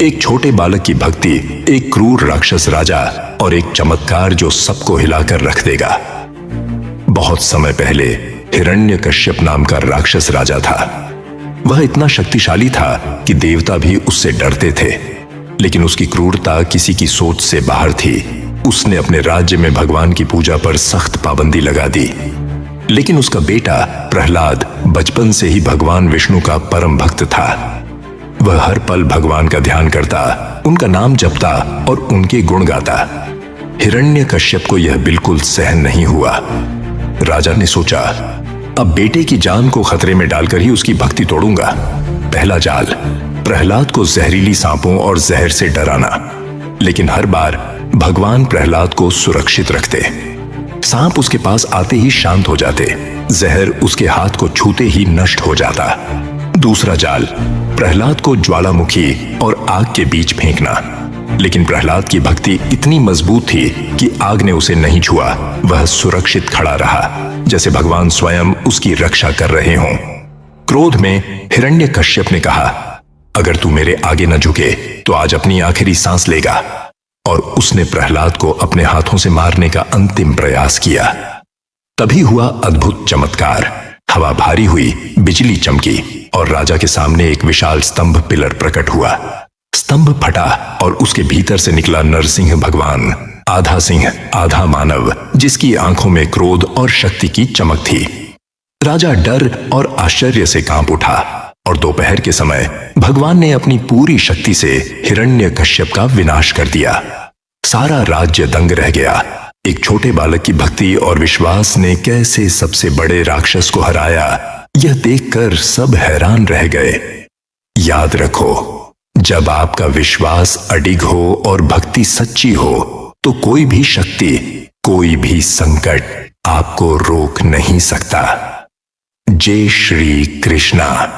एक छोटे बालक की भक्ति, एक क्रूर राक्षस राजा और एक चमत्कार जो सबको हिलाकर रख देगा। बहुत समय पहले हिरण्यकश्यप नाम का राक्षस राजा था। वह इतना शक्तिशाली था कि देवता भी उससे डरते थे, लेकिन उसकी क्रूरता किसी की सोच से बाहर थी। उसने अपने राज्य में भगवान की पूजा पर सख्त पाबंदी लगा दी। लेकिन उसका बेटा प्रहलाद बचपन से ही भगवान विष्णु का परम भक्त था। वह हर पल भगवान का ध्यान करता, उनका नाम जपता और उनके गुण गाता। हिरण्यकश्यप को यह बिल्कुल सहन नहीं हुआ। राजा ने सोचा, अब बेटे की जान को खतरे में डालकर ही उसकी भक्ति तोड़ूंगा। पहला जाल, प्रहलाद को जहरीली सांपों और जहर से डराना। लेकिन हर बार भगवान प्रहलाद को सुरक्षित रखते। सांप उसके पास आते ही शांत हो जाते, जहर उसके हाथ को छूते ही नष्ट हो जाता। दूसरा जाल, प्रहलाद को ज्वालामुखी और आग के बीच फेंकना। लेकिन प्रहलाद की भक्ति इतनी मजबूत थी कि आग ने उसे नहीं छुआ। वह सुरक्षित खड़ा रहा, जैसे भगवान स्वयं उसकी रक्षा कर रहे हों। क्रोध में हिरण्यकश्यप ने कहा, अगर तू मेरे आगे न झुके तो आज अपनी आखिरी सांस लेगा। और उसने प्रहलाद को अपने हाथों से मारने का अंतिम प्रयास किया। तभी हुआ अद्भुत चमत्कार। हवा भारी हुई, बिजली चमकी और राजा के सामने एक विशाल स्तंभ पिलर प्रकट हुआ। स्तंभ फटा और उसके भीतर से निकला नरसिंह भगवान, आधा सिंह आधा मानव, जिसकी आंखों में क्रोध और शक्ति की चमक थी। राजा डर और आश्चर्य से कांप उठा और दोपहर के समय भगवान ने अपनी पूरी शक्ति से हिरण्यकश्यप का विनाश कर दिया। सारा राज्य दंग रह गया। एक छोटे बालक की भक्ति और विश्वास ने कैसे सबसे बड़े राक्षस को हराया, यह देखकर सब हैरान रह गए। याद रखो, जब आपका विश्वास अडिग हो और भक्ति सच्ची हो तो कोई भी शक्ति, कोई भी संकट आपको रोक नहीं सकता। जय श्री कृष्णा।